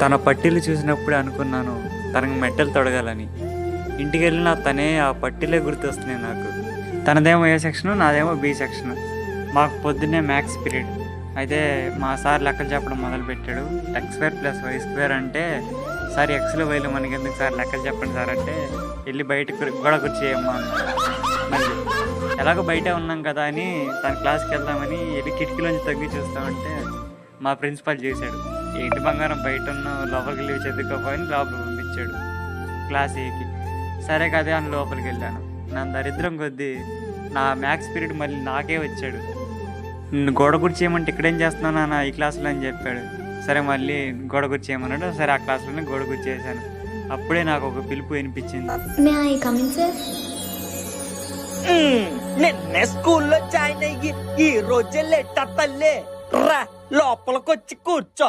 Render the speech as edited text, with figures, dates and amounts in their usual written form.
తన పట్టీలు చూసినప్పుడే అనుకున్నాను తనకు మెట్టలు తొడగాలని. ఇంటికి వెళ్ళినా తనే ఆ పట్టీలే గుర్తొస్తున్నాయి నాకు. తనదేమో ఏ సెక్షను, నాదేమో బి సెక్షను. మాకు పొద్దున్నే మ్యాథ్స్ పీరియడ్. అయితే మా సార్ లెక్కలు చెప్పడం మొదలుపెట్టాడు. x² + y² అంటే, సార్ ఎక్స్లో వైలో మనకి ఎందుకు సార్, లెక్కలు చెప్పండి సార్ అంటే, వెళ్ళి బయటకు గోడ కూర్చేయమ్మా అన్నాడు. మళ్ళీ ఎలాగో బయటే ఉన్నాం కదా అని తన క్లాస్కి వెళ్దామని వెళ్ళి కిటికీలోంచి తగ్గి చూస్తామంటే మా ప్రిన్సిపాల్ చేశాడు. ఏంటి బంగారం బయట ఉన్న లోపలికి వెళ్ళి చదువుకోపోయి లోపలికి పంపించాడు క్లాస్ ఏకి. సరే కదే అని లోపలికి వెళ్ళాను. నా దరిద్రం కొద్దీ నా మ్యాథ్స్ పీరియడ్ మళ్ళీ నాకే వచ్చాడు. నిన్ను గోడ కూర్చేయమంటే ఇక్కడేం చేస్తున్నావు నాన్న ఈ క్లాస్లో అని చెప్పాడు. సరే మళ్ళీ గోడ కూర్చేయమన్నాడు. సరే ఆ క్లాస్లోనే గోడ కూర్చేసాను. అప్పుడే నాకు ఒక పిలుపు వినిపించింది. May I come in sir? నిన్నే స్కూల్లో జాయిన్ అయ్యి ఈ రోజే లేట్ తల్లే రా లోపలికొచ్చి కూర్చో.